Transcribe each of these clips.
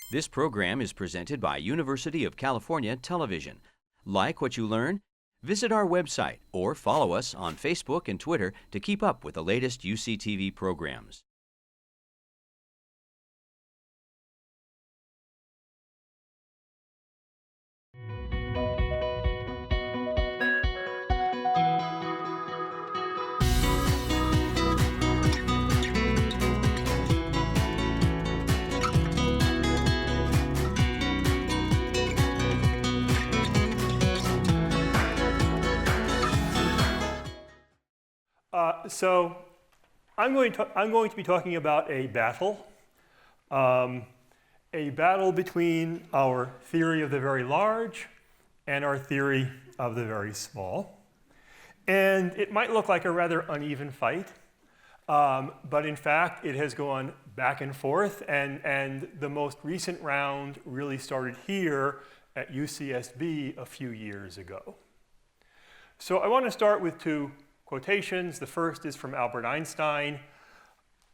This program is presented by University of California Television. Like what you learn? Visit our website or follow us on Facebook and Twitter to keep up with the latest UCTV programs. So I'm going to be talking about a battle between our theory of the very large and our theory of the very small. And it might look like a rather uneven fight, but in fact, it has gone back and forth, and the most recent round really started here at UCSB a few years ago. So I want to start with two quotations. The first is from Albert Einstein.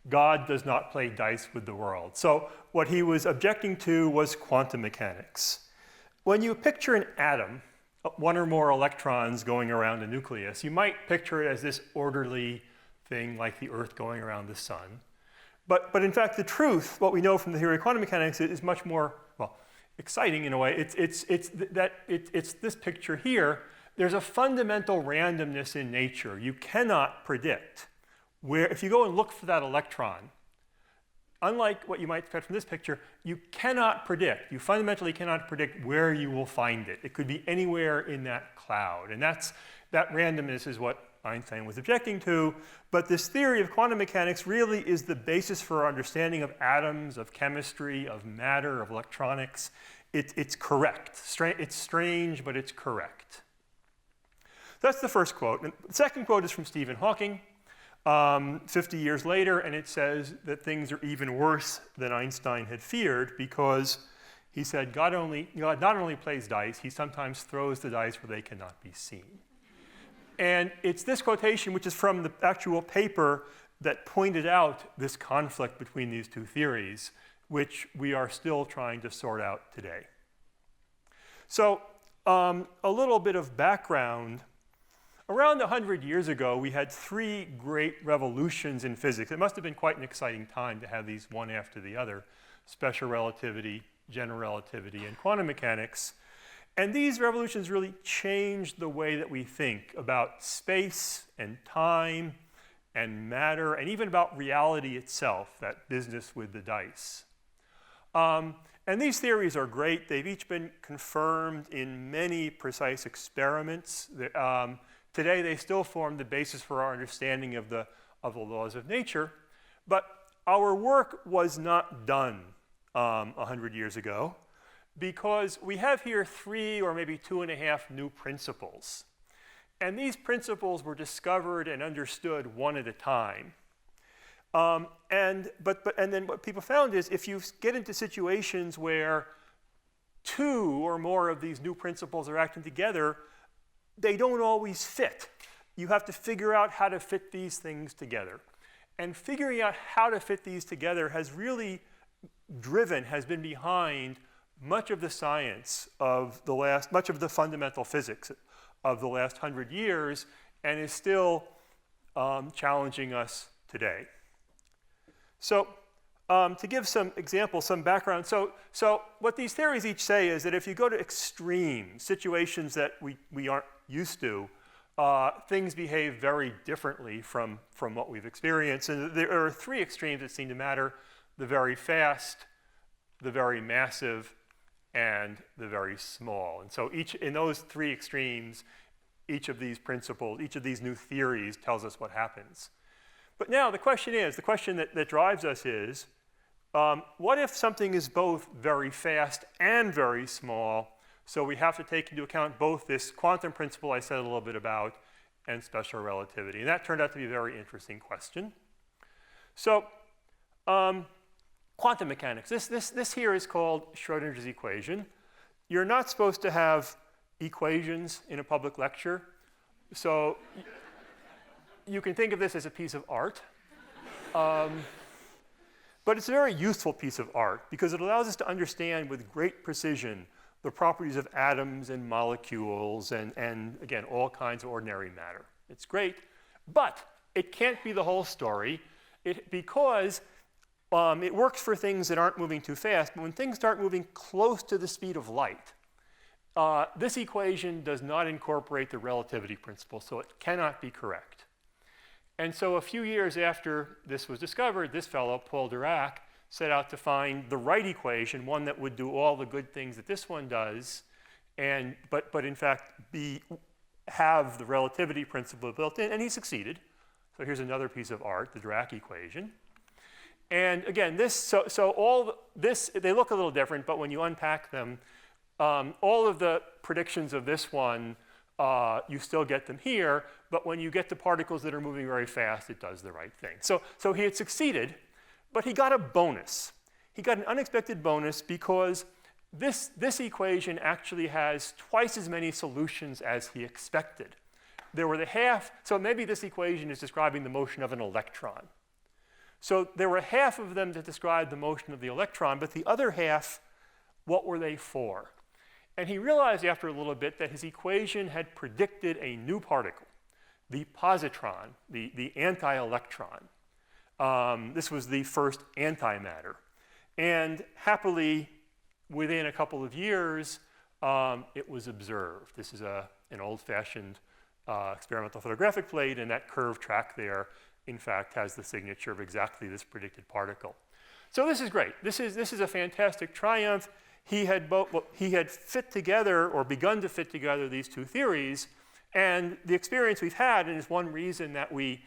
God does not play dice with the world. So what he was objecting to was quantum mechanics. When you picture an atom, one or more electrons going around a nucleus, you might picture it as this orderly thing like the Earth going around the sun. But in fact, the truth, what we know from the theory of quantum mechanics, is much more, well, exciting in a way. It's this picture here. There's a fundamental randomness in nature. You cannot predict where, if you go and look for that electron, unlike what you might expect from this picture, you cannot predict. You fundamentally cannot predict where you will find it. It could be anywhere in that cloud. And that randomness is what Einstein was objecting to. But this theory of quantum mechanics really is the basis for our understanding of atoms, of chemistry, of matter, of electronics. It's correct. It's strange, but it's correct. That's the first quote. And the second quote is from Stephen Hawking, 50 years later, and it says that things are even worse than Einstein had feared, because he said God not only plays dice, he sometimes throws the dice where they cannot be seen. And it's this quotation, which is from the actual paper, that pointed out this conflict between these two theories, which we are still trying to sort out today. So a little bit of background. Around 100 years ago, we had three great revolutions in physics. It must have been quite an exciting time to have these one after the other: special relativity, general relativity, and quantum mechanics. And these revolutions really changed the way that we think about space and time and matter, and even about reality itself, that business with the dice. And these theories are great. They've each been confirmed in many precise experiments. Today, they still form the basis for our understanding of the laws of nature. But our work was not done 100 years ago, because we have here 3 or maybe 2.5 new principles. And these principles were discovered and understood one at a time. And then what people found is, if you get into situations where 2 or more of these new principles are acting together, they don't always fit. You have to figure out how to fit these things together. And figuring out how to fit these together has really has been behind much of the science of much of the fundamental physics of the last 100 years, and is still challenging us today. So to give some examples, some background, so what these theories each say is that if you go to extreme situations that we aren't used to, things behave very differently from what we've experienced. And there are 3 extremes that seem to matter: the very fast, the very massive, and the very small. And so in those 3 extremes, each of these principles, each of these new theories tells us what happens. But now the question that drives us is, what if something is both very fast and very small? So we have to take into account both this quantum principle I said a little bit about and special relativity. And that turned out to be a very interesting question. So quantum mechanics. This here is called Schrödinger's equation. You're not supposed to have equations in a public lecture. So you can think of this as a piece of art. But it's a very useful piece of art because it allows us to understand with great precision the properties of atoms and molecules and again, all kinds of ordinary matter. It's great, but it can't be the whole story because it works for things that aren't moving too fast, but when things start moving close to the speed of light, this equation does not incorporate the relativity principle, so it cannot be correct. And so a few years after this was discovered, this fellow, Paul Dirac, set out to find the right equation, one that would do all the good things that this one does, but in fact have the relativity principle built in, and he succeeded. So here's another piece of art, the Dirac equation. And again, all this, they look a little different, but when you unpack them, all of the predictions of this one, you still get them here, but when you get to particles that are moving very fast, it does the right thing. So he had succeeded, but he got a bonus. He got an unexpected bonus because this equation actually has twice as many solutions as he expected. There were so maybe this equation is describing the motion of an electron. So there were half of them that described the motion of the electron, but the other half, what were they for? And he realized after a little bit that his equation had predicted a new particle, the positron, the anti-electron. This was the first antimatter. And happily, within a couple of years, it was observed. This is an old-fashioned experimental photographic plate, and that curved track there, in fact, has the signature of exactly this predicted particle. So this is great. This is a fantastic triumph. He had fit together or begun to fit together these two theories, and the experience we've had, and is one reason that we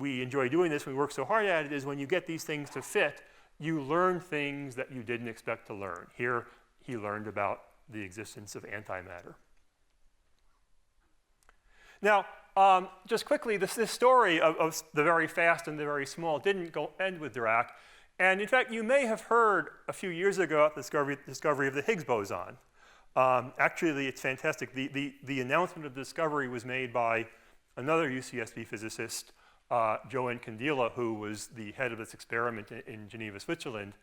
enjoy doing this, we work so hard at it, is when you get these things to fit, you learn things that you didn't expect to learn. Here, he learned about the existence of antimatter. Now, just quickly, this story of the very fast and the very small didn't end with Dirac. And in fact, you may have heard a few years ago at the discovery of the Higgs boson. Actually, it's fantastic. The announcement of the discovery was made by another UCSB physicist, Joan Candela, who was the head of this experiment in Geneva, Switzerland.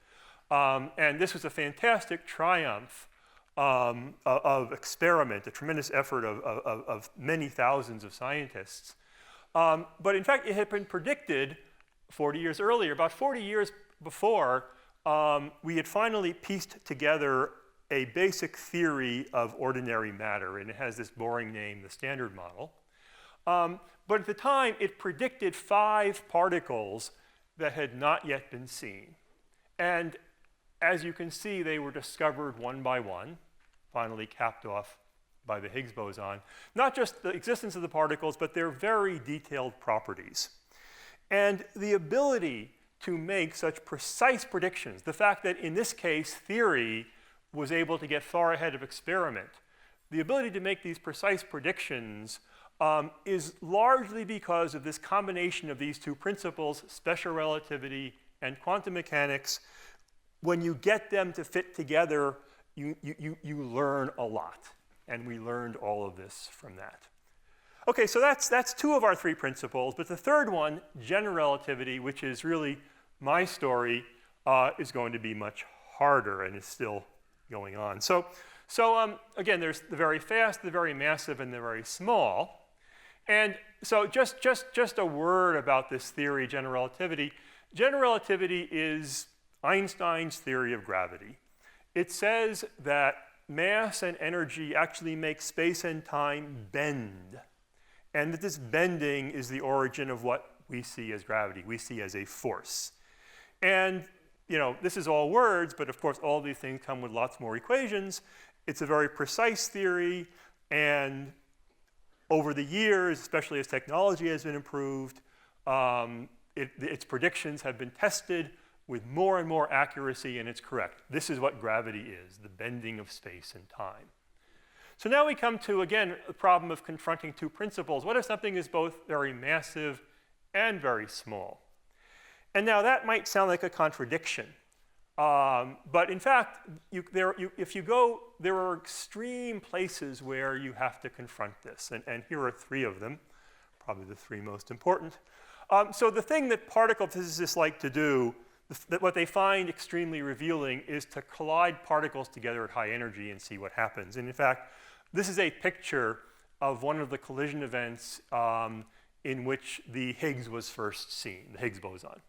And this was a fantastic triumph of experiment, a tremendous effort of many thousands of scientists. But in fact, it had been predicted 40 years earlier, about 40 years before, we had finally pieced together a basic theory of ordinary matter, and it has this boring name, the Standard Model. But at the time, it predicted 5 particles that had not yet been seen. And as you can see, they were discovered one by one, finally capped off by the Higgs boson. Not just the existence of the particles, but their very detailed properties. And the ability to make such precise predictions, the fact that in this case, theory was able to get far ahead of experiment, the ability to make these precise predictions is largely because of this combination of these two principles, special relativity and quantum mechanics. When you get them to fit together, you learn a lot. And we learned all of this from that. Okay, so that's 2 of our 3 principles. But the third one, general relativity, which is really my story, is going to be much harder and is still going on. So again, there's the very fast, the very massive, and the very small. And so just a word about this theory, general relativity. General relativity is Einstein's theory of gravity. It says that mass and energy actually make space and time bend, and that this bending is the origin of what we see as gravity, we see as a force. And this is all words, but of course all these things come with lots more equations. It's a very precise theory, and over the years, especially as technology has been improved, its predictions have been tested with more and more accuracy, and it's correct. This is what gravity is, the bending of space and time. So now we come to, again, the problem of confronting 2 principles. What if something is both very massive and very small? And now that might sound like a contradiction. But in fact, there are extreme places where you have to confront this. And here are 3 of them, probably the 3 most important. So the thing that particle physicists like to do what they find extremely revealing is to collide particles together at high energy and see what happens. And in fact, this is a picture of one of the collision events in which the Higgs was first seen, the Higgs boson.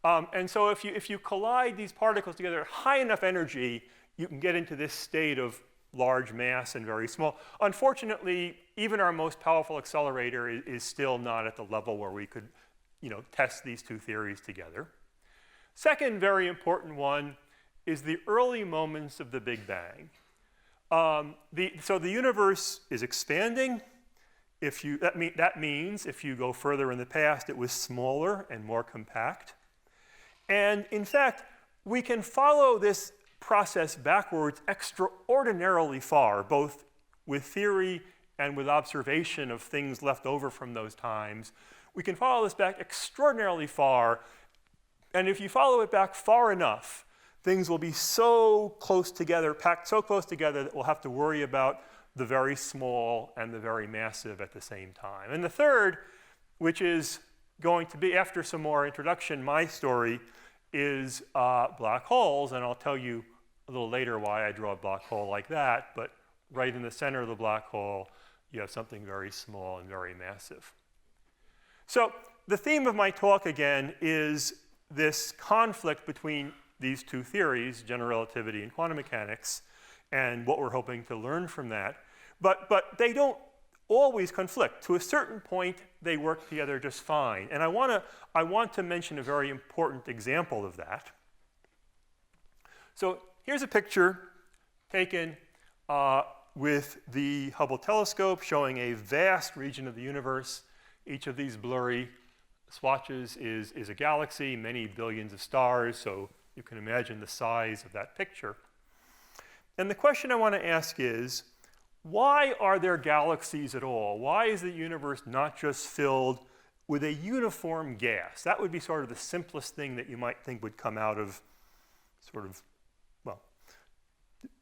And so if you collide these particles together at high enough energy, you can get into this state of large mass and very small. Unfortunately, even our most powerful accelerator is still not at the level where we could, test these two theories together. Second very important one is the early moments of the Big Bang. So the universe is expanding. That means if you go further in the past, it was smaller and more compact. And in fact, we can follow this process backwards extraordinarily far, both with theory and with observation of things left over from those times. We can follow this back extraordinarily far, and if you follow it back far enough, things will be so close together, packed so close together that we'll have to worry about the very small and the very massive at the same time. And the third, which is going to be, after some more introduction, my story, is black holes, and I'll tell you a little later why I draw a black hole like that, but right in the center of the black hole, you have something very small and very massive. So the theme of my talk, again, is this conflict between these two theories, general relativity and quantum mechanics, and what we're hoping to learn from that. But they don't always conflict. To a certain point, they work together just fine. And I want to mention a very important example of that. So here's a picture taken with the Hubble telescope showing a vast region of the universe. Each of these blurry swatches is a galaxy, many billions of stars, so you can imagine the size of that picture. And the question I want to ask is, why are there galaxies at all? Why is the universe not just filled with a uniform gas? That would be sort of the simplest thing that you might think would come out of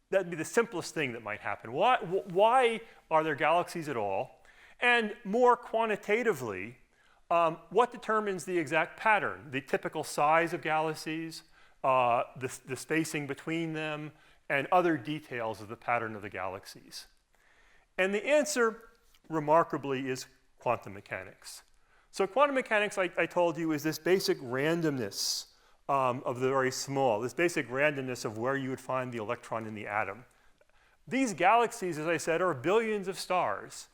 that'd be the simplest thing that might happen. Why are there galaxies at all? And more quantitatively, what determines the exact pattern? The typical size of galaxies, the spacing between them, and other details of the pattern of the galaxies. And the answer, remarkably, is quantum mechanics. So quantum mechanics, I told you, is this basic randomness of the very small, this basic randomness of where you would find the electron in the atom. These galaxies, as I said, are billions of stars.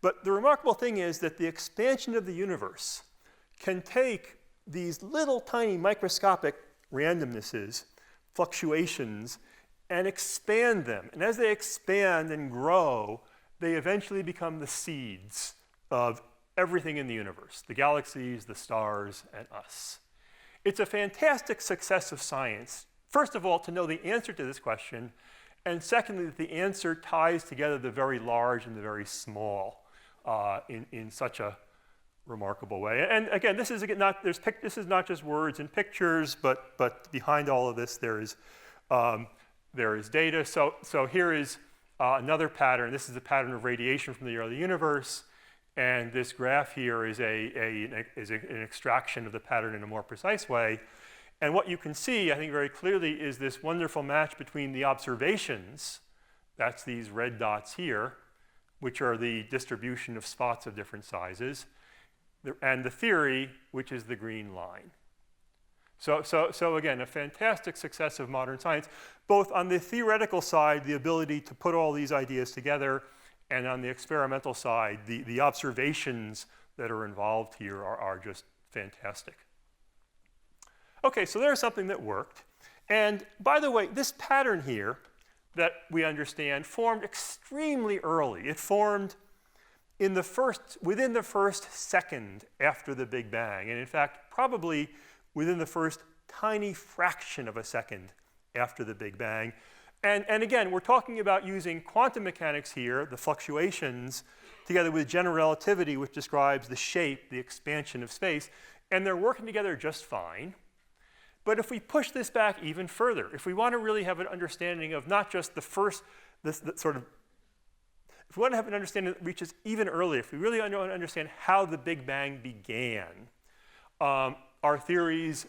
But the remarkable thing is that the expansion of the universe can take these little tiny microscopic randomnesses, fluctuations, and expand them. And as they expand and grow, they eventually become the seeds of everything in the universe, the galaxies, the stars, and us. It's a fantastic success of science, first of all, to know the answer to this question, and secondly, that the answer ties together the very large and the very small in such a remarkable way. And again, this is not just words and pictures, but behind all of this there is data. So here is another pattern. This is a pattern of radiation from the early universe. And this graph here is an extraction of the pattern in a more precise way. And what you can see, I think very clearly, is this wonderful match between the observations, that's these red dots here, which are the distribution of spots of different sizes, and the theory, which is the green line. So again, a fantastic success of modern science, both on the theoretical side, the ability to put all these ideas together, and on the experimental side, the observations that are involved here are just fantastic. Okay, so there's something that worked. And by the way, this pattern here that we understand formed extremely early. It formed within the first second after the Big Bang. And in fact, probably within the first tiny fraction of a second after the Big Bang. And again, we're talking about using quantum mechanics here, the fluctuations, together with general relativity, which describes the shape, the expansion of space, and they're working together just fine. But if we push this back even further, if we want to really have an understanding of not just if we want to have an understanding that reaches even earlier, if we really want to understand how the Big Bang began, our theories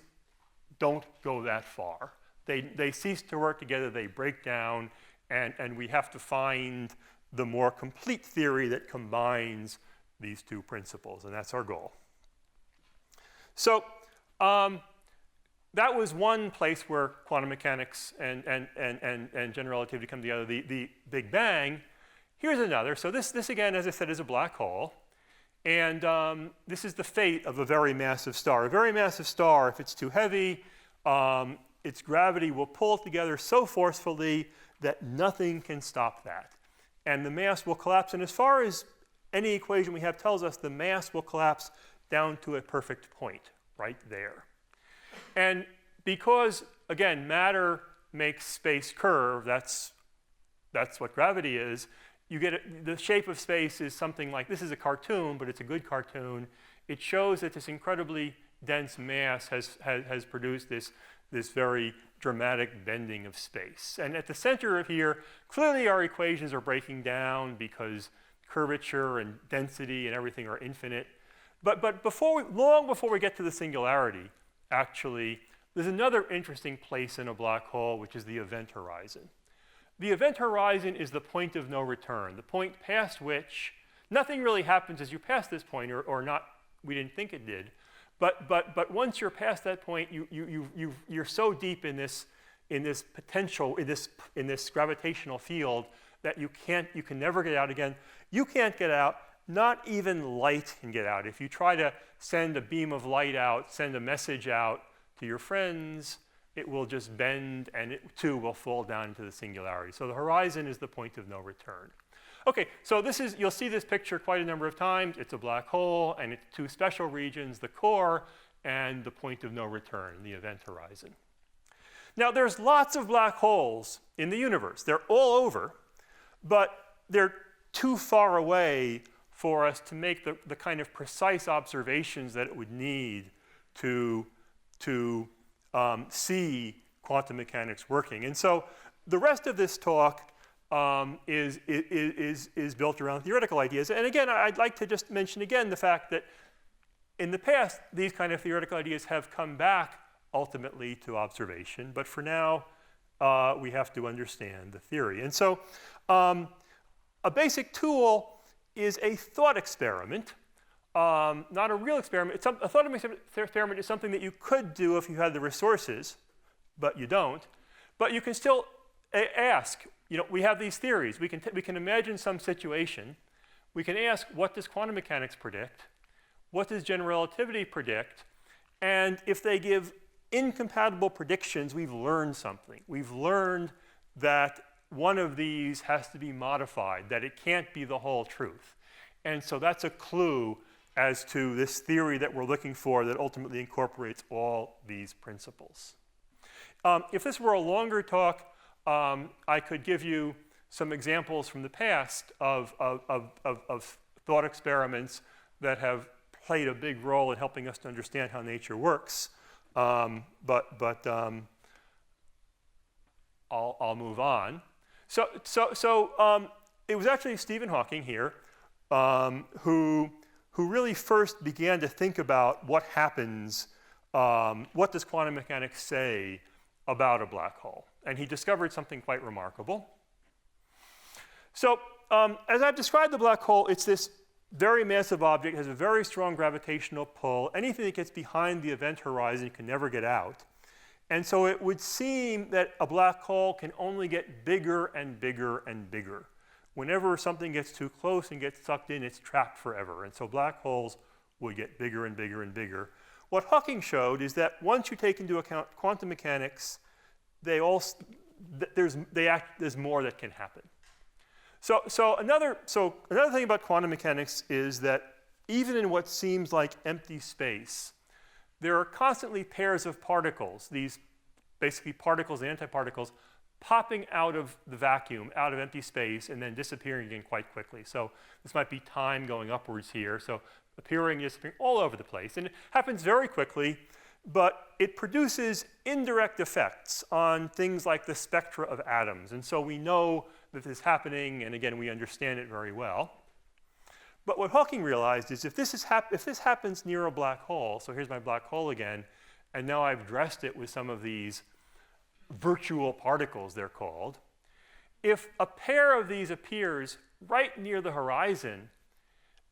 don't go that far. They cease to work together, they break down, and we have to find the more complete theory that combines these two principles, and that's our goal. So that was one place where quantum mechanics and general relativity come together, the Big Bang. Here's another. So this again, as I said, is a black hole. And this is the fate of a very massive star. A very massive star, if it's too heavy, its gravity will pull it together so forcefully that nothing can stop that. And the mass will collapse. And as far as any equation we have tells us, the mass will collapse down to a perfect point right there. And because, again, matter makes space curve, that's what gravity is, you get the shape of space is something like, this is a cartoon, but it's a good cartoon. It shows that this incredibly dense mass has produced this very dramatic bending of space. And at the center of here, clearly our equations are breaking down because curvature and density and everything are infinite. But long before we get to the singularity, actually, there's another interesting place in a black hole, which is the event horizon. The event horizon is the point of no return, the point past which nothing really happens as you pass this point, or not, we didn't think it did. But once you're past that point, you're so deep in this potential, in this gravitational field that you can never get out again. You can't get out. Not even light can get out. If you try to send a beam of light out, send a message out to your friends, it will just bend, and it too will fall down into the singularity. So the horizon is the point of no return. Okay, so you'll see this picture quite a number of times. It's a black hole, and it's two special regions, the core and the point of no return, the event horizon. Now, there's lots of black holes in the universe. They're all over, but they're too far away for us to make the kind of precise observations that it would need to see quantum mechanics working. And so the rest of this talk is built around theoretical ideas. And again, I'd like to just mention again the fact that in the past, these kind of theoretical ideas have come back ultimately to observation. But for now, we have to understand the theory. And so a basic tool is a thought experiment. Not a real experiment. A thought experiment is something that you could do if you had the resources, but you don't. But you can still ask, we have these theories. We can imagine some situation. We can ask, what does quantum mechanics predict? What does general relativity predict? And if they give incompatible predictions, we've learned something. We've learned that one of these has to be modified, that it can't be the whole truth. And so that's a clue as to this theory that we're looking for that ultimately incorporates all these principles. If this were a longer talk, I could give you some examples from the past of thought experiments that have played a big role in helping us to understand how nature works. I'll move on. So it was actually Stephen Hawking here who really first began to think about what happens, what does quantum mechanics say about a black hole. And he discovered something quite remarkable. So as I've described the black hole, it's this very massive object, has a very strong gravitational pull. Anything that gets behind the event horizon can never get out. And so it would seem that a black hole can only get bigger and bigger and bigger. Whenever something gets too close and gets sucked in, it's trapped forever. And so black holes would get bigger and bigger and bigger. What Hawking showed is that once you take into account quantum mechanics, there's more that can happen. So another thing about quantum mechanics is that even in what seems like empty space, there are constantly pairs of particles, these basically particles and antiparticles, popping out of the vacuum, out of empty space, and then disappearing again quite quickly. So this might be time going upwards here. So appearing, disappearing all over the place. And it happens very quickly, but it produces indirect effects on things like the spectra of atoms. And so we know that this is happening, and again, we understand it very well. But what Hawking realized is if this happens near a black hole, so here's my black hole again, and now I've dressed it with some of these virtual particles, they're called. If a pair of these appears right near the horizon,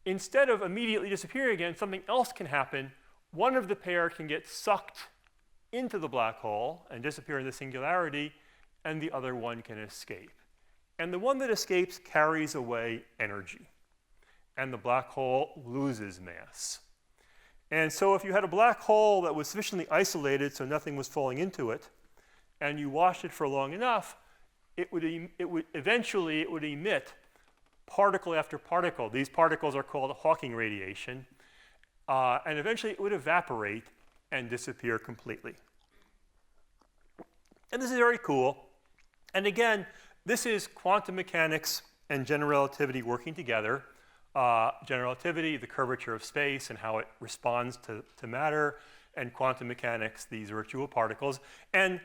instead of immediately disappearing again, something else can happen. One of the pair can get sucked into the black hole and disappear in the singularity, and the other one can escape. And the one that escapes carries away energy, and the black hole loses mass. And so if you had a black hole that was sufficiently isolated so nothing was falling into it, and you watched it for long enough, eventually it would emit particle after particle. These particles are called Hawking radiation, and eventually it would evaporate and disappear completely. And this is very cool. And again, this is quantum mechanics and general relativity working together. General relativity, the curvature of space and how it responds to matter, and quantum mechanics, these virtual particles. And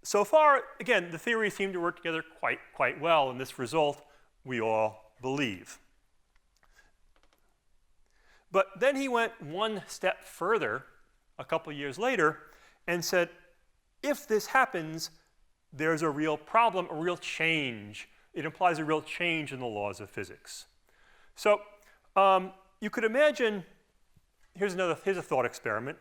so far, again, the theories seem to work together quite well, and this result we all believe. But then he went one step further a couple years later and said, if this happens, there's a real problem, a real change. It implies a real change in the laws of physics. So you could imagine, here's a thought experiment.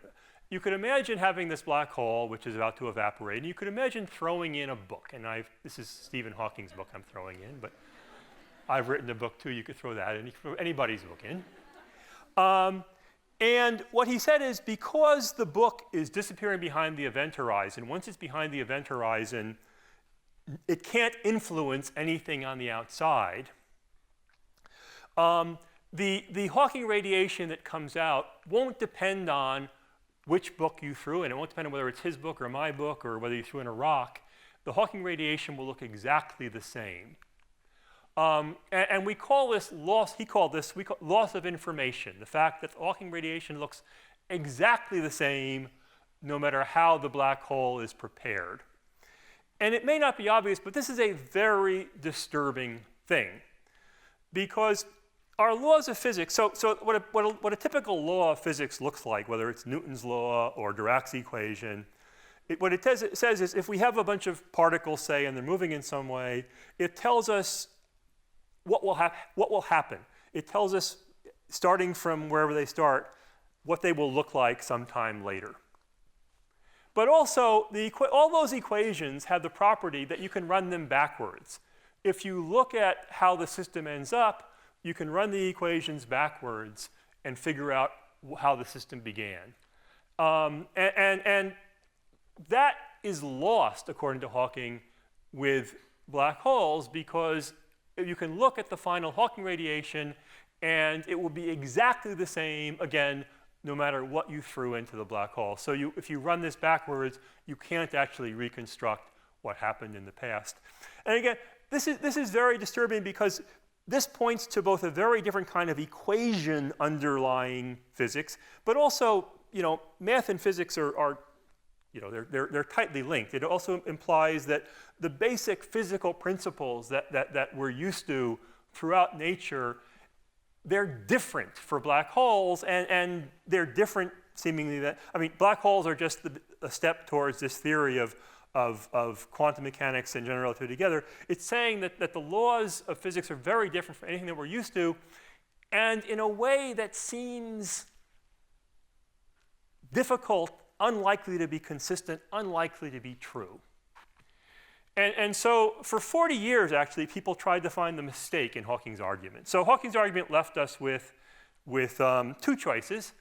You could imagine having this black hole, which is about to evaporate, and you could imagine throwing in a book. And this is Stephen Hawking's book I'm throwing in, but I've written a book too. You could throw that in. You could throw anybody's book in. And what he said is, because the book is disappearing behind the event horizon, once it's behind the event horizon, it can't influence anything on the outside. The Hawking radiation that comes out won't depend on which book you threw in. It won't depend on whether it's his book or my book or whether you threw in a rock. The Hawking radiation will look exactly the same. And we call this loss, loss of information, the fact that the Hawking radiation looks exactly the same no matter how the black hole is prepared. And it may not be obvious, but this is a very disturbing thing, because our laws of physics, so what a typical law of physics looks like, whether it's Newton's law or Dirac's equation, what it says is, if we have a bunch of particles, say, and they're moving in some way, it tells us what will happen. It tells us, starting from wherever they start, what they will look like sometime later. But also, all those equations have the property that you can run them backwards. If you look at how the system ends up, you can run the equations backwards and figure out how the system began. And that is lost, according to Hawking, with black holes, because you can look at the final Hawking radiation, and it will be exactly the same, again, no matter what you threw into the black hole. So if you run this backwards, you can't actually reconstruct what happened in the past. And again, this is very disturbing, because this points to both a very different kind of equation underlying physics, but also, math and physics are they're tightly linked. It also implies that the basic physical principles that we're used to throughout nature, they're different for black holes, and they're different seemingly black holes are just a step towards this theory of quantum mechanics and general relativity together. It's saying that the laws of physics are very different from anything that we're used to, and in a way that seems difficult, unlikely to be consistent, unlikely to be true. And so for 40 years, actually, people tried to find the mistake in Hawking's argument. So Hawking's argument left us with two choices.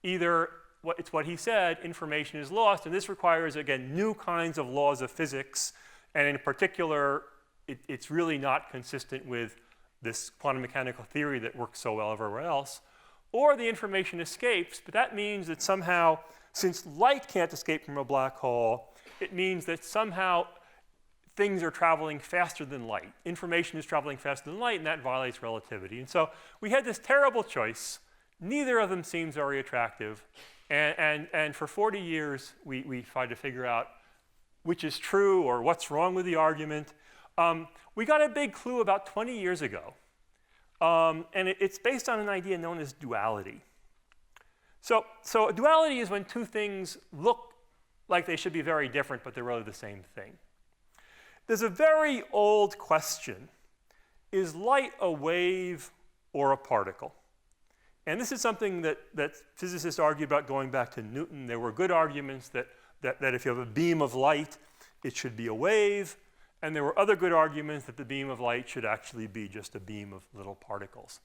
Either it's what he said, information is lost, and this requires, again, new kinds of laws of physics, and in particular, it's really not consistent with this quantum mechanical theory that works so well everywhere else. Or the information escapes, but that means that somehow, since light can't escape from a black hole, it means that somehow things are traveling faster than light. Information is traveling faster than light, and that violates relativity. And so we had this terrible choice. Neither of them seems very attractive. And for 40 years, we tried to figure out which is true or what's wrong with the argument. We got a big clue about 20 years ago. And it's based on an idea known as duality. So a duality is when two things look like they should be very different, but they're really the same thing. There's a very old question: is light a wave or a particle? And this is something that physicists argue about going back to Newton. There were good arguments that if you have a beam of light, it should be a wave. And there were other good arguments that the beam of light should actually be just a beam of little particles.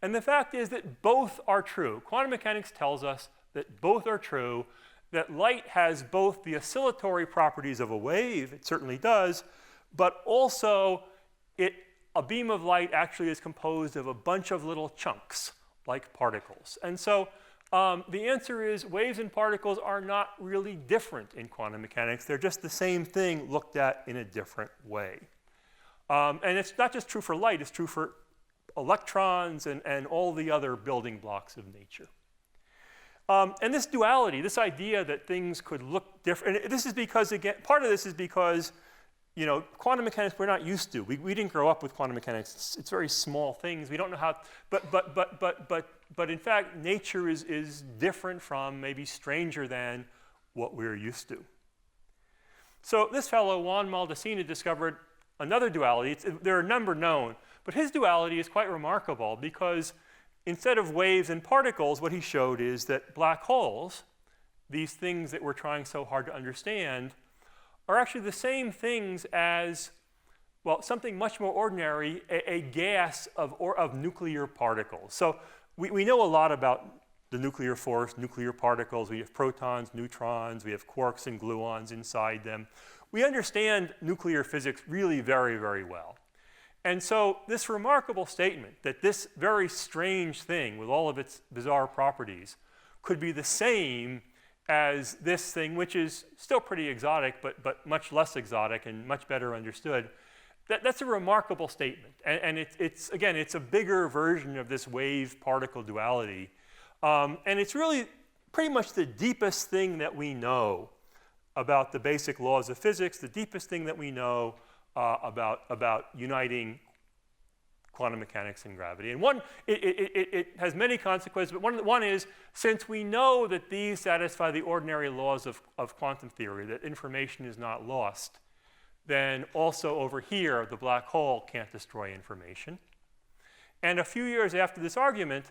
And the fact is that both are true. Quantum mechanics tells us that both are true, that light has both the oscillatory properties of a wave, it certainly does, but also a beam of light actually is composed of a bunch of little chunks, like particles. And so the answer is waves and particles are not really different in quantum mechanics. They're just the same thing looked at in a different way. And it's not just true for light, it's true for electrons and all the other building blocks of nature. And this duality, this idea that things could look different, and this is because, again, part of this is because, you know, quantum mechanics we're not used to. We didn't grow up with quantum mechanics. It's very small things. We don't know how, but in fact, nature is different from, maybe stranger than, what we're used to. So this fellow, Juan Maldacena, discovered another duality. There are a number known, but his duality is quite remarkable because instead of waves and particles, what he showed is that black holes, these things that we're trying so hard to understand, are actually the same things as, well, something much more ordinary, a gas of nuclear particles. So we know a lot about the nuclear force, nuclear particles. We have protons, neutrons, we have quarks and gluons inside them. We understand nuclear physics really very, very well. And so this remarkable statement that this very strange thing with all of its bizarre properties could be the same as this thing, which is still pretty exotic, but much less exotic and much better understood, that's a remarkable statement. And it's again, it's a bigger version of this wave-particle duality. And it's really pretty much the deepest thing that we know about the basic laws of physics, the deepest thing that we know about uniting quantum mechanics and gravity. And it has many consequences, but one is, since we know that these satisfy the ordinary laws of quantum theory, that information is not lost, then also over here, the black hole can't destroy information. And a few years after this argument,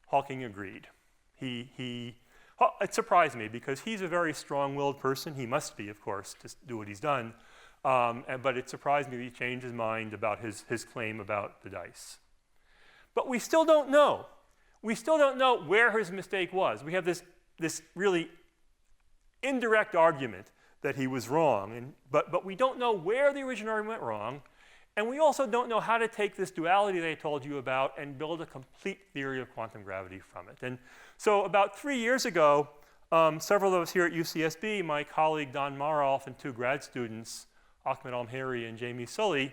Hawking agreed. It surprised me because he's a very strong-willed person. He must be, of course, to do what he's done. But it surprised me that he changed his mind about his claim about the dice. But we still don't know. We still don't know where his mistake was. We have this really indirect argument that he was wrong, but we don't know where the original argument went wrong, and we also don't know how to take this duality that I told you about and build a complete theory of quantum gravity from it. And so about 3 years ago, several of us here at UCSB, my colleague Don Marolf and two grad students, Ahmed Almheri and Jamie Sully,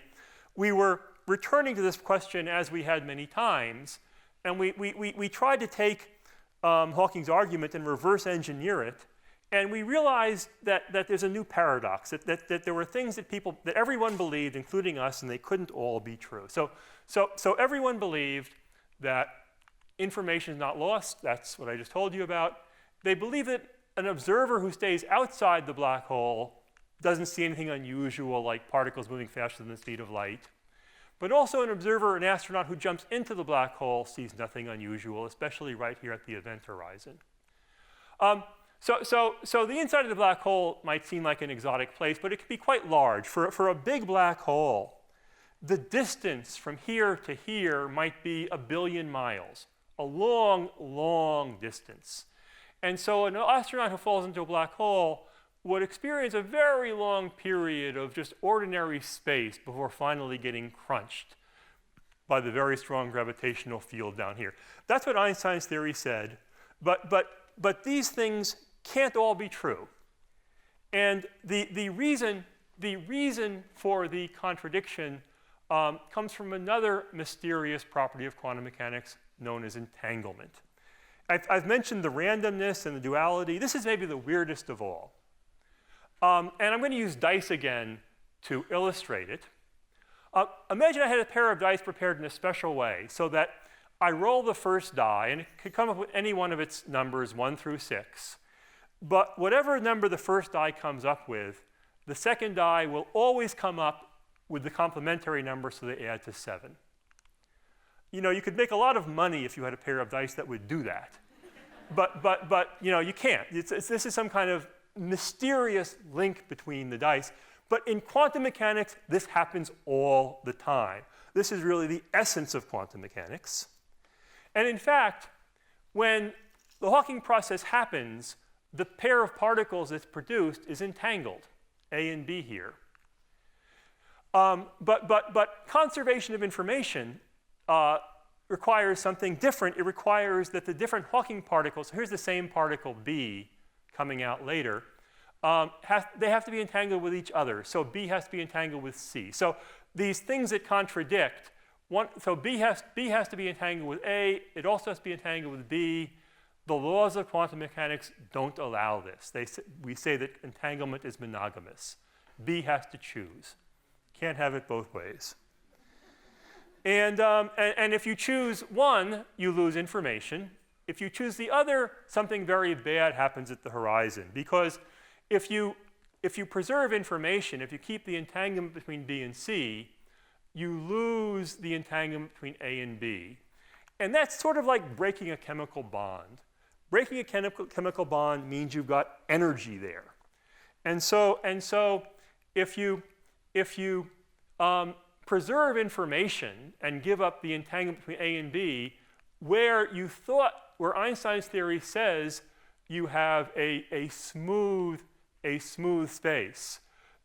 we were returning to this question as we had many times, and we tried to take Hawking's argument and reverse engineer it, and we realized that there's a new paradox, that there were things that everyone believed, including us, and they couldn't all be true. So everyone believed that information is not lost. That's what I just told you about. They believe that an observer who stays outside the black hole doesn't see anything unusual, like particles moving faster than the speed of light. But also an observer, an astronaut who jumps into the black hole, sees nothing unusual, especially right here at the event horizon. So the inside of the black hole might seem like an exotic place, but it can be quite large. For a big black hole, the distance from here to here might be 1 billion miles, a long, long distance. And so an astronaut who falls into a black hole would experience a very long period of just ordinary space before finally getting crunched by the very strong gravitational field down here. That's what Einstein's theory said, but these things can't all be true. And the reason for the contradiction comes from another mysterious property of quantum mechanics known as entanglement. I've mentioned the randomness and the duality. This is maybe the weirdest of all. And I'm going to use dice again to illustrate it. Imagine I had a pair of dice prepared in a special way so that I roll the first die, and it could come up with any one of its numbers, 1 through 6. But whatever number the first die comes up with, the second die will always come up with the complementary number, so they add to 7. You could make a lot of money if you had a pair of dice that would do that. But you can't. This is some kind of mysterious link between the dice. But in quantum mechanics, this happens all the time. This is really the essence of quantum mechanics. And in fact, when the Hawking process happens, the pair of particles that's produced is entangled, A and B here. But conservation of information requires something different. It requires that the different Hawking particles, here's the same particle B coming out later, they have to be entangled with each other. So B has to be entangled with C. So these things that contradict, so B has to be entangled with A. It also has to be entangled with B. The laws of quantum mechanics don't allow this. We say that entanglement is monogamous. B has to choose. Can't have it both ways. And if you choose one, you lose information. If you choose the other, something very bad happens at the horizon. Because if you preserve information, if you keep the entanglement between B and C, you lose the entanglement between A and B. And that's sort of like breaking a chemical bond. Breaking a chemical bond means you've got energy there. And so if you preserve information and give up the entanglement between A and B, where Einstein's theory says you have a smooth space,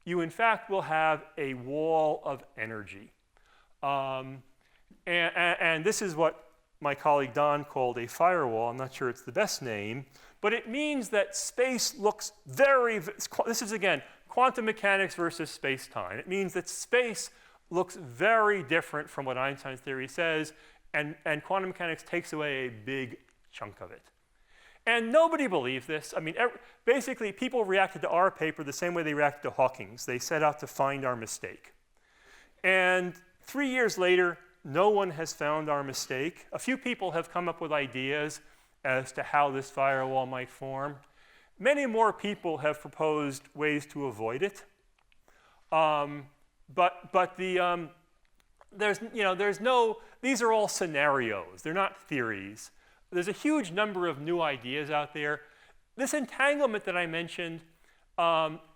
you in fact will have a wall of energy. And this is what my colleague Don called a firewall. I'm not sure it's the best name, but it means that space looks this is again, quantum mechanics versus space-time. It means that space looks very different from what Einstein's theory says, and quantum mechanics takes away a big chunk of it. And nobody believed this. I mean, basically, people reacted to our paper the same way they reacted to Hawking's. They set out to find our mistake. And 3 years later, no one has found our mistake. A few people have come up with ideas as to how this firewall might form. Many more people have proposed ways to avoid it. These are all scenarios. They're not theories. There's a huge number of new ideas out there. This entanglement that I mentioned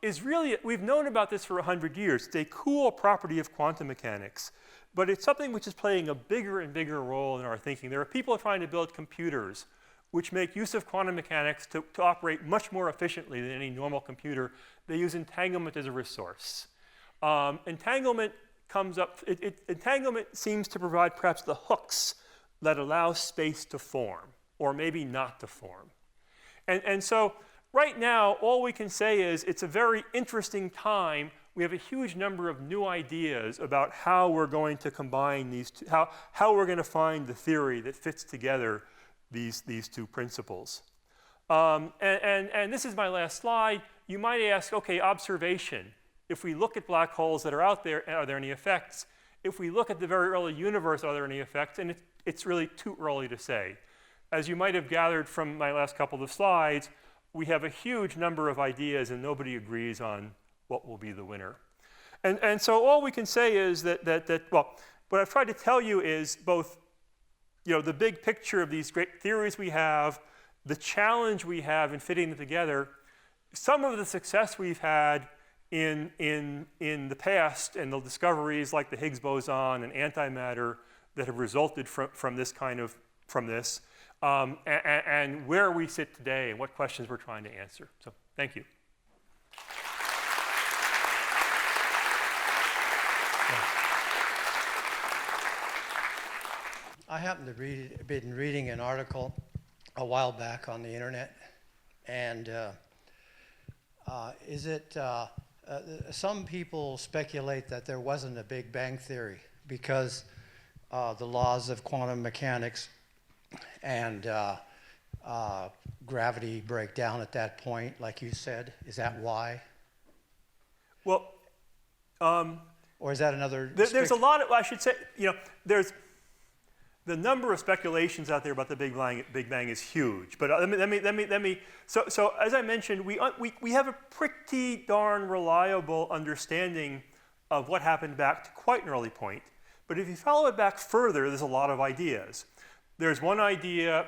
is really, we've known about this for 100 years. It's a cool property of quantum mechanics, but it's something which is playing a bigger and bigger role in our thinking. There are people trying to build computers which make use of quantum mechanics to operate much more efficiently than any normal computer. They use entanglement as a resource. Entanglement seems to provide perhaps the hooks that allow space to form, or maybe not to form. And so right now, all we can say is it's a very interesting time. We have a huge number of new ideas about how we're going to combine these two, how we're going to find the theory that fits together these two principles. And this is my last slide. You might ask, okay, observation. If we look at black holes that are out there, are there any effects? If we look at the very early universe, are there any effects? And it's really too early to say. As you might have gathered from my last couple of slides, we have a huge number of ideas and nobody agrees on what will be the winner. And so all we can say is well, what I've tried to tell you is both the big picture of these great theories we have, the challenge we have in fitting them together, some of the success we've had in the past and the discoveries like the Higgs boson and antimatter that have resulted from this, and where we sit today and what questions we're trying to answer. So thank you. I happened to been reading an article a while back on the internet, and some people speculate that there wasn't a Big Bang Theory because the laws of quantum mechanics and gravity break down at that point, like you said. Is that why? Well, or is that another? There's a lot of, I should say, the number of speculations out there about the Big Bang is huge. But let me. So as I mentioned, we have a pretty darn reliable understanding of what happened back to quite an early point. But if you follow it back further, there's a lot of ideas. There's one idea,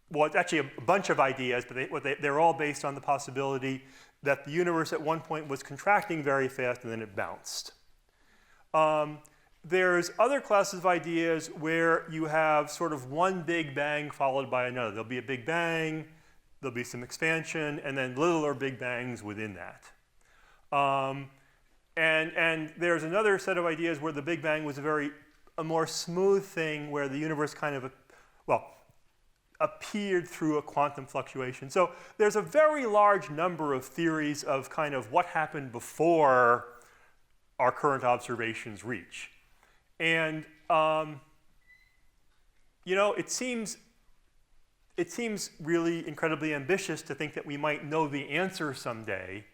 well, it's actually a bunch of ideas, but they're all based on the possibility that the universe at one point was contracting very fast and then it bounced. There's other classes of ideas where you have sort of one Big Bang followed by another. There'll be a Big Bang, there'll be some expansion, and then littler Big Bangs within that. And there's another set of ideas where the Big Bang was a more smooth thing where the universe kind of, appeared through a quantum fluctuation. So there's a very large number of theories of kind of what happened before our current observations reach. And, it seems really incredibly ambitious to think that we might know the answer someday.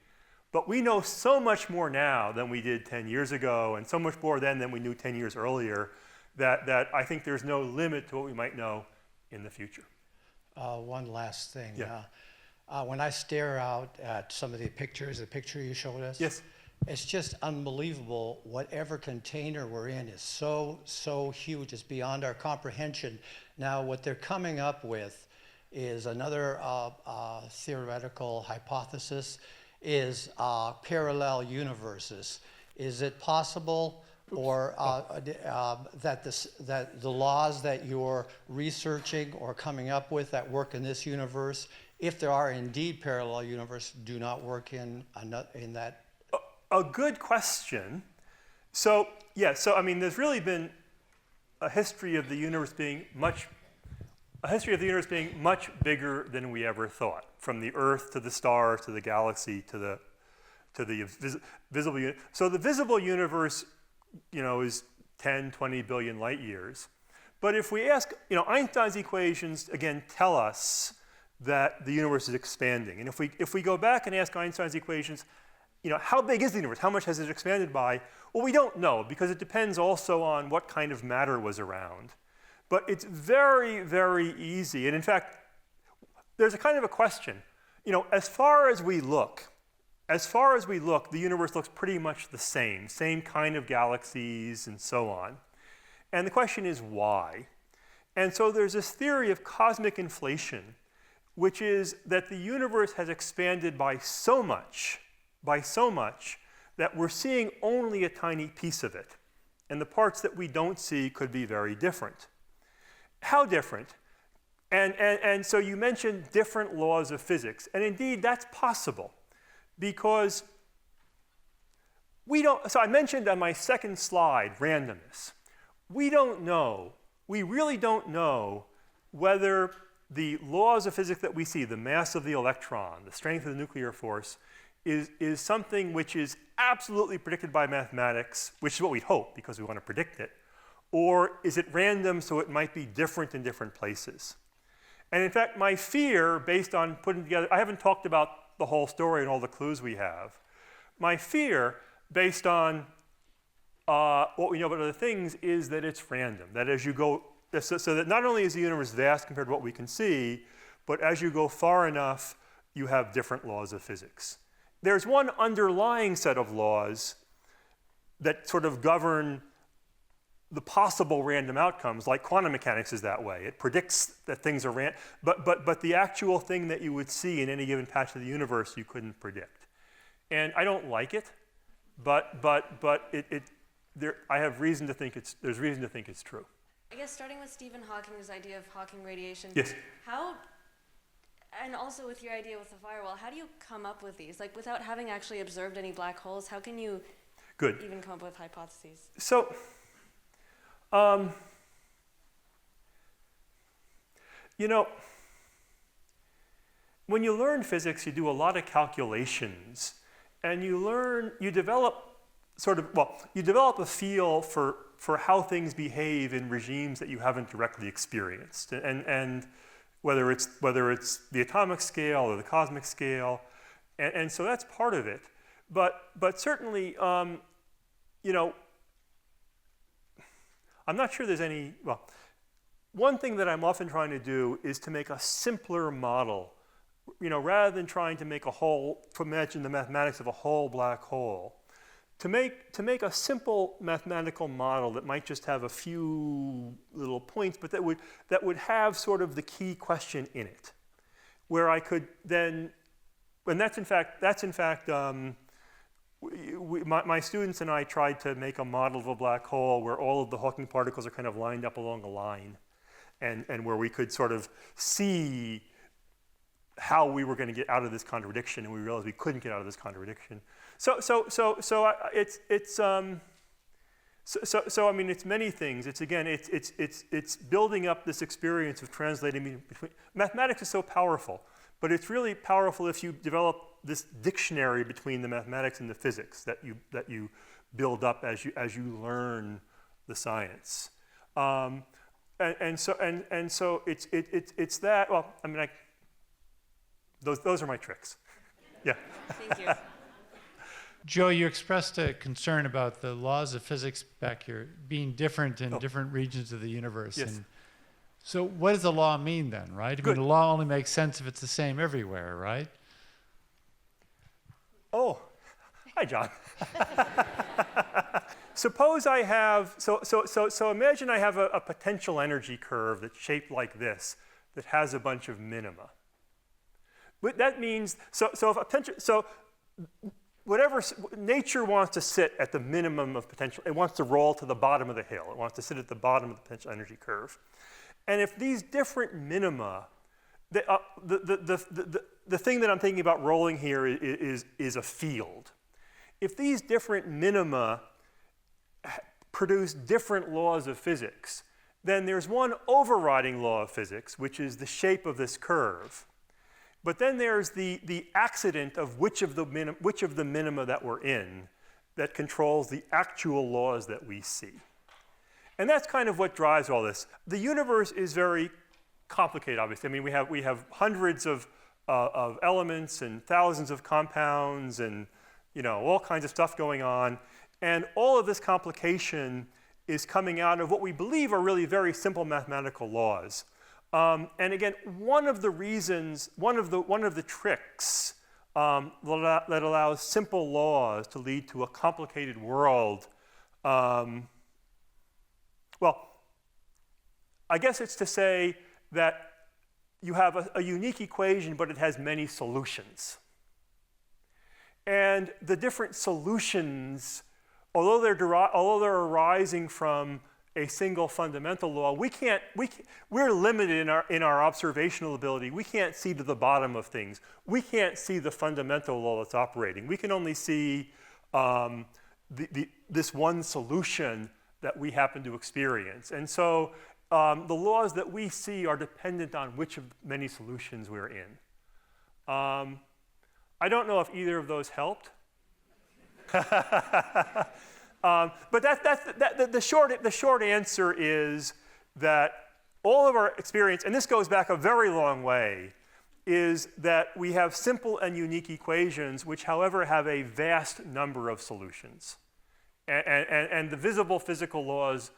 But we know so much more now than we did 10 years ago, and so much more then than we knew 10 years earlier, that I think there's no limit to what we might know in the future. One last thing. Yeah. When I stare out at some of the picture you showed us, yes. It's just unbelievable. Whatever container we're in is so huge. It's beyond our comprehension. Now, what they're coming up with is another theoretical hypothesis, is parallel universes. Is it possible, or that the laws that you're researching or coming up with that work in this universe, if there are indeed parallel universes, do not work in that? A good question. So I mean, there's really been a history of the universe being much bigger than we ever thought, from the Earth to the stars to the galaxy to the visible universe. So the visible universe, is 10, 20 billion light years. But if we ask, Einstein's equations again tell us that the universe is expanding. And if we go back and ask Einstein's equations, how big is the universe? How much has it expanded by? Well, we don't know, because it depends also on what kind of matter was around. But it's very, very easy. And in fact, there's a kind of a question. As far as we look, the universe looks pretty much the same kind of galaxies and so on. And the question is why? And so there's this theory of cosmic inflation, which is that the universe has expanded by so much that we're seeing only a tiny piece of it. And the parts that we don't see could be very different. How different? And so you mentioned different laws of physics. And indeed, that's possible. Because so I mentioned on my second slide randomness. We really don't know whether the laws of physics that we see, the mass of the electron, the strength of the nuclear force, is something which is absolutely predicted by mathematics, which is what we hope because we want to predict it, or is it random so it might be different in different places? And in fact, my fear, based on putting together, I haven't talked about the whole story and all the clues we have. My fear, based on what we know about other things, is that it's random. That as you go, so that not only is the universe vast compared to what we can see, but as you go far enough, you have different laws of physics. There's one underlying set of laws that sort of govern the possible random outcomes, like quantum mechanics is that way. It predicts that things are random, but the actual thing that you would see in any given patch of the universe you couldn't predict. And I don't like it, but I have reason to think there's reason to think it's true. I guess starting with Stephen Hawking's idea of Hawking radiation. Yes. And also with your idea with the firewall, how do you come up with these? Like, without having actually observed any black holes, how can you even come up with hypotheses? So, when you learn physics, you do a lot of calculations, and you develop a feel for how things behave in regimes that you haven't directly experienced, and whether it's the atomic scale or the cosmic scale, and so that's part of it. But certainly, I'm not sure there's any. Well, one thing that I'm often trying to do is to make a simpler model. Rather than trying to make to imagine the mathematics of a whole black hole, to make a simple mathematical model that might just have a few little points, but that would have sort of the key question in it, where I could then, and that's in fact, my students and I tried to make a model of a black hole where all of the Hawking particles are kind of lined up along a line, and where we could sort of see how we were going to get out of this contradiction, and we realized we couldn't get out of this contradiction. So I mean, it's many things. It's building up this experience of translating between. Mathematics is so powerful, but it's really powerful if you develop this dictionary between the mathematics and the physics that you build up as you learn the science. So it's that. Well, I mean, those are my tricks. Yeah. Thank you. Joe, you expressed a concern about the laws of physics back here being different in different regions of the universe. Yes. And so what does the law mean then, right? I mean, the law only makes sense if it's the same everywhere, right? Oh, hi, John. Suppose I have, so imagine I have a potential energy curve that's shaped like this, that has a bunch of minima. But that means, whatever, nature wants to sit at the minimum of potential, it wants to roll to the bottom of the hill. It wants to sit at the bottom of the potential energy curve. And if these different minima, the thing that I'm thinking about rolling here is a field. If these different minima produce different laws of physics, then there's one overriding law of physics, which is the shape of this curve. But then there's the accident of which of the minima that we're in that controls the actual laws that we see. And that's kind of what drives all this. The universe is very complicated, obviously. I mean, we have hundreds of elements and thousands of compounds and all kinds of stuff going on. And all of this complication is coming out of what we believe are really very simple mathematical laws. And again, one of the tricks that allows simple laws to lead to a complicated world, well, I guess it's to say that you have a unique equation, but it has many solutions. And the different solutions, although they're arising from a single fundamental law, we're limited in our observational ability. We can't see to the bottom of things. We can't see the fundamental law that's operating. We can only see this one solution that we happen to experience. And so the laws that we see are dependent on which of many solutions we're in. I don't know if either of those helped. But the short answer is that all of our experience, and this goes back a very long way, is that we have simple and unique equations which, however, have a vast number of solutions. And the visible physical laws,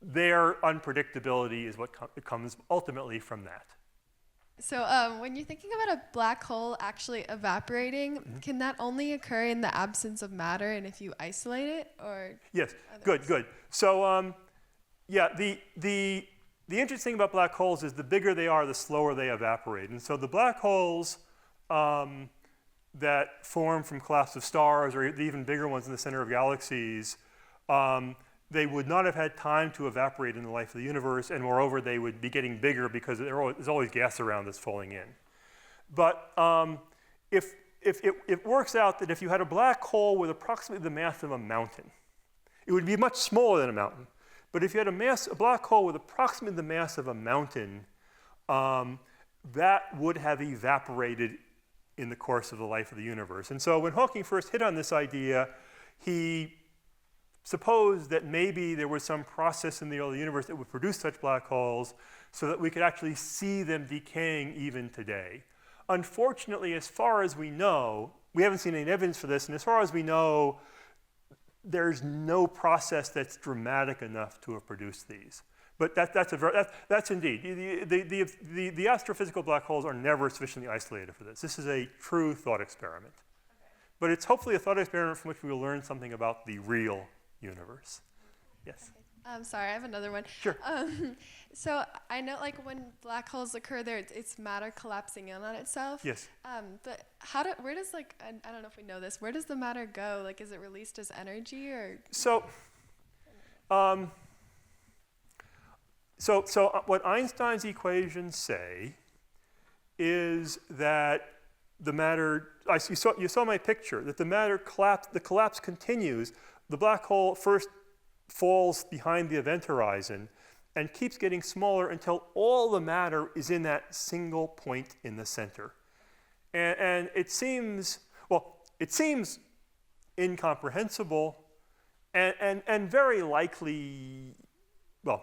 their unpredictability is what comes ultimately from that. So when you're thinking about a black hole actually evaporating, can that only occur in the absence of matter and if you isolate it, or? Yes, good. So yeah, the interesting thing about black holes is the bigger they are, the slower they evaporate. And so the black holes that form from collapse of stars, or the even bigger ones in the center of galaxies, they would not have had time to evaporate in the life of the universe, and moreover, they would be getting bigger because there's always gas around that's falling in. But if it works out that if you had a black hole with approximately the mass of a mountain, it would be much smaller than a mountain. But if you had a black hole with approximately the mass of a mountain, that would have evaporated in the course of the life of the universe. And so when Hawking first hit on this idea, he supposed that maybe there was some process in the early universe that would produce such black holes so that we could actually see them decaying even today. Unfortunately, as far as we know, we haven't seen any evidence for this, and as far as we know, there's no process that's dramatic enough to have produced these. But that's indeed. The astrophysical black holes are never sufficiently isolated for this. This is a true thought experiment. Okay. But it's hopefully a thought experiment from which we will learn something about the real universe. Yes? Okay. Sorry, I have another one. Sure. So I know like when black holes occur there, it's matter collapsing in on itself. Yes. But where does like, I don't know if we know this, where does the matter go? Like, is it released as energy or? So what Einstein's equations say is that the matter, you saw my picture, that the collapse continues. The black hole first falls behind the event horizon and keeps getting smaller until all the matter is in that single point in the center. And it seems incomprehensible and very likely, but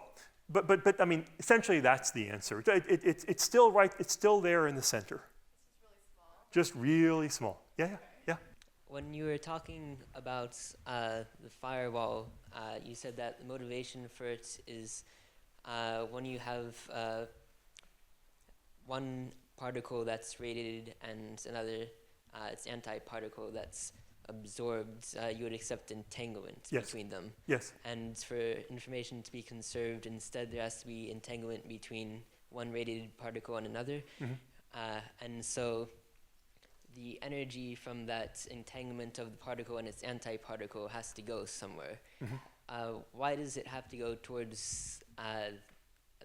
I mean, essentially that's the answer. It's still right, it's still there in the center. Just really small. Yeah. When you were talking about the firewall, you said that the motivation for it is when you have one particle that's radiated and another its anti-particle that's absorbed, you would accept entanglement between them. Yes. And for information to be conserved, instead there has to be entanglement between one radiated particle and another. Mm-hmm. And so the energy from that entanglement of the particle and its antiparticle has to go somewhere. Mm-hmm. Why does it have to go towards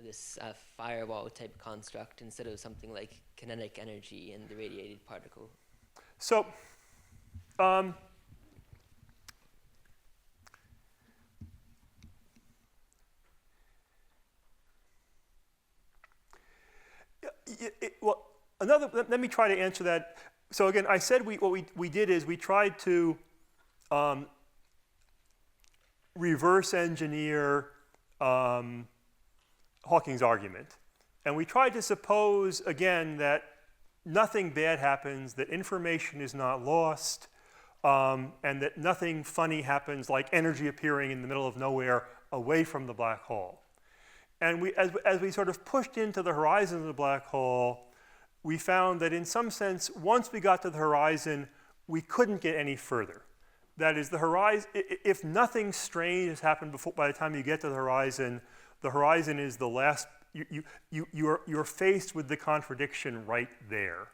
this firewall type construct instead of something like kinetic energy in the radiated particle? So, let me try to answer that. So again, I said what we did is we tried to reverse engineer Hawking's argument. And we tried to suppose, again, that nothing bad happens, that information is not lost, and that nothing funny happens like energy appearing in the middle of nowhere away from the black hole. And as we sort of pushed into the horizon of the black hole, we found that in some sense, once we got to the horizon, we couldn't get any further. That is, the horizon, if nothing strange has happened by the time you get to the horizon is the last, you're faced with the contradiction right there.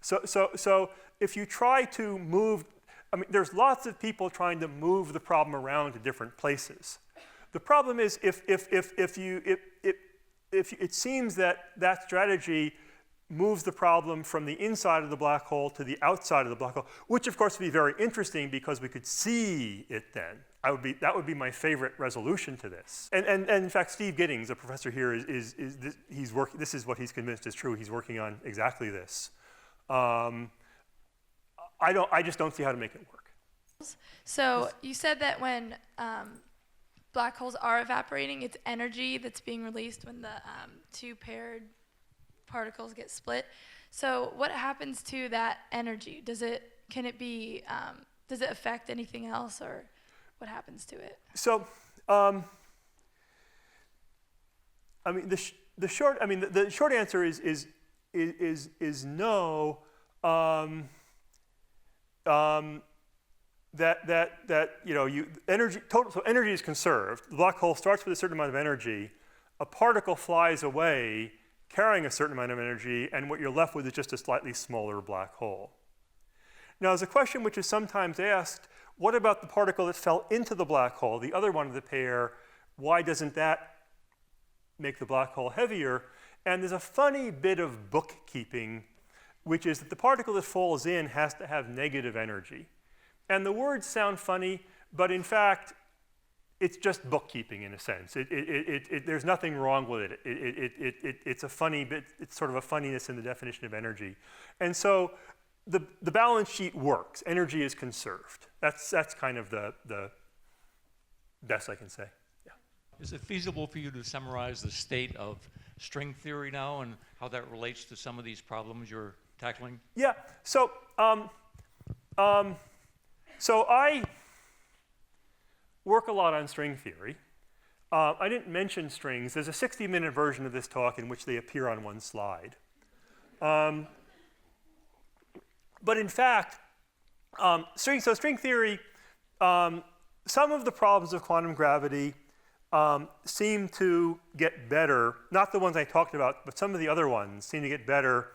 So if you try to move, I mean, there's lots of people trying to move the problem around to different places. The problem is if it seems that strategy moves the problem from the inside of the black hole to the outside of the black hole, which of course would be very interesting because we could see it then. That would be my favorite resolution to this. And in fact, Steve Giddings, a professor here, this is what he's convinced is true. He's working on exactly this. I just don't see how to make it work. So you said that when black holes are evaporating, it's energy that's being released when the two paired particles get split. So what happens to that energy? Does it affect anything else, or what happens to it? So, I mean, the short answer is no. Energy is conserved. The black hole starts with a certain amount of energy. A particle flies away carrying a certain amount of energy, and what you're left with is just a slightly smaller black hole. Now, there's a question which is sometimes asked, what about the particle that fell into the black hole, the other one of the pair? Why doesn't that make the black hole heavier? And there's a funny bit of bookkeeping, which is that the particle that falls in has to have negative energy. And the words sound funny, but in fact, it's just bookkeeping in a sense. There's nothing wrong with it. It's a funny bit. It's sort of a funniness in the definition of energy. And so the balance sheet works. Energy is conserved. That's kind of the best I can say. Yeah. Is it feasible for you to summarize the state of string theory now and how that relates to some of these problems you're tackling? Yeah. So I work a lot on string theory. I didn't mention strings. There's a 60-minute version of this talk in which they appear on one slide. But in fact, string theory, some of the problems of quantum gravity seem to get better, not the ones I talked about, but some of the other ones seem to get better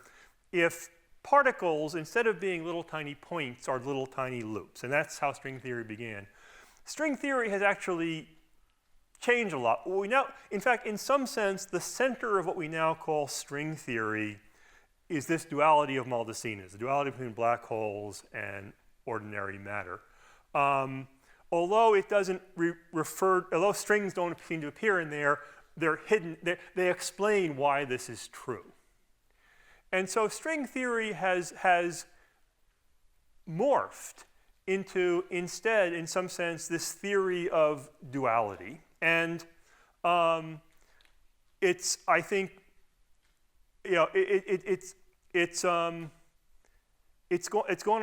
if particles, instead of being little tiny points, are little tiny loops. And that's how string theory began. String theory has actually changed a lot. In fact, in some sense, the center of what we now call string theory is this duality of Maldaceni's, the duality between black holes and ordinary matter. Although it doesn't although strings don't seem to appear in there, they're hidden. They explain why this is true. And so string theory has morphed into, instead, in some sense, this theory of duality. And it's, I think, it's going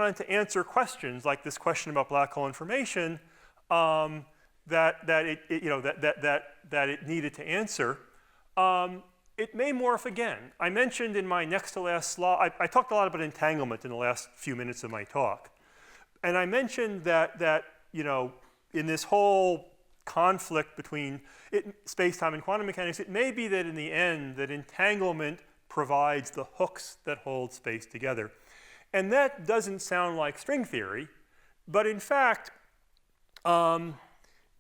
on to answer questions like this question about black hole information that it needed to answer. It may morph again. I mentioned in my next to last slide, I talked a lot about entanglement in the last few minutes of my talk. And I mentioned that in this whole conflict between space-time and quantum mechanics, it may be that in the end that entanglement provides the hooks that hold space together. And that doesn't sound like string theory, but in fact,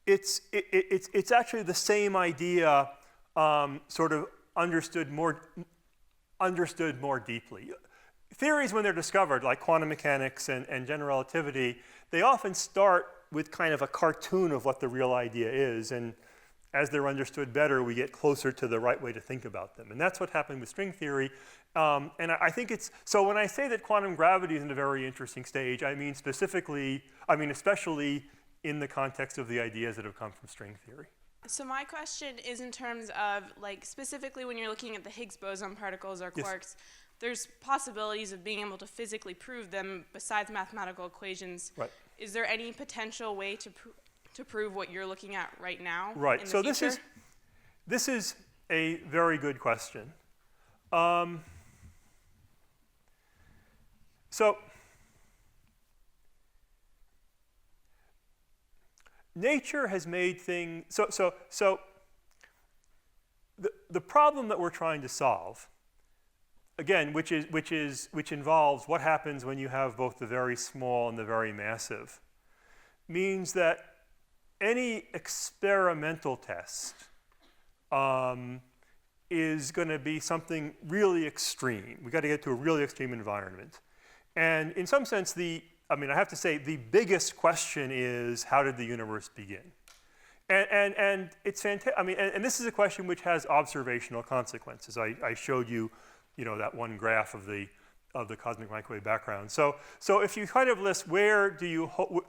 it's actually the same idea sort of understood more deeply. Theories, when they're discovered, like quantum mechanics and general relativity, they often start with kind of a cartoon of what the real idea is, and as they're understood better, we get closer to the right way to think about them. And that's what happened with string theory. And I think so when I say that quantum gravity is in a very interesting stage, I mean especially in the context of the ideas that have come from string theory. So my question is in terms of, like, specifically when you're looking at the Higgs boson particles or quarks, there's possibilities of being able to physically prove them besides mathematical equations. Right. Is there any potential way to prove what you're looking at right now? Right. In the So future? this is a very good question. So nature has made things. So the problem that we're trying to solve, again, which involves what happens when you have both the very small and the very massive, means that any experimental test is going to be something really extreme. We've got to get to a really extreme environment. And in some sense, I have to say, the biggest question is, how did the universe begin? And it's fantastic. And this is a question which has observational consequences. I showed you, that one graph of the cosmic microwave background. So if you kind of list where do you hope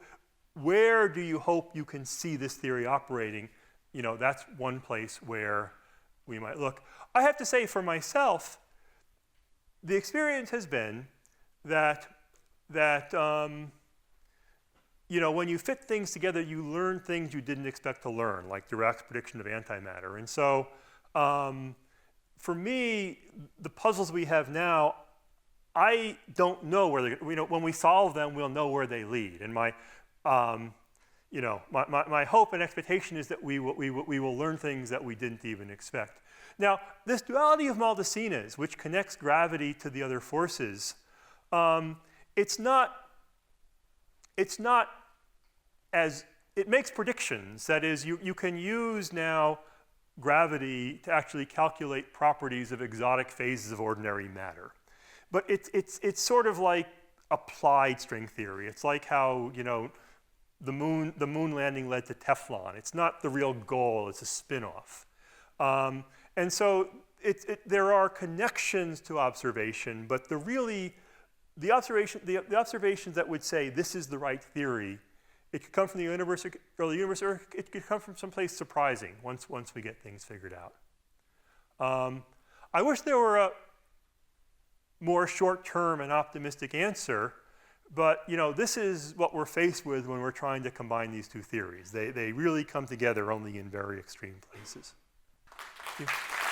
you can see this theory operating, that's one place where we might look. I have to say, for myself, the experience has been that when you fit things together, you learn things you didn't expect to learn, like Dirac's prediction of antimatter. And so, for me, the puzzles we have now, I don't know where they. When we solve them, we'll know where they lead. And my hope and expectation is that we will learn things that we didn't even expect. Now, this duality of Maldaceni's, which connects gravity to the other forces, it makes predictions. That is, you can use now gravity to actually calculate properties of exotic phases of ordinary matter. But it's sort of like applied string theory. It's like how the moon landing led to Teflon. It's not the real goal. It's a spin-off. And so there are connections to observation, but the observations that would say this is the right theory, it could come from the universe, or it could come from someplace surprising once we get things figured out. I wish there were a more short-term and optimistic answer, But you know, this is what we're faced with when we're trying to combine these two theories. They really come together only in very extreme places. Thank you.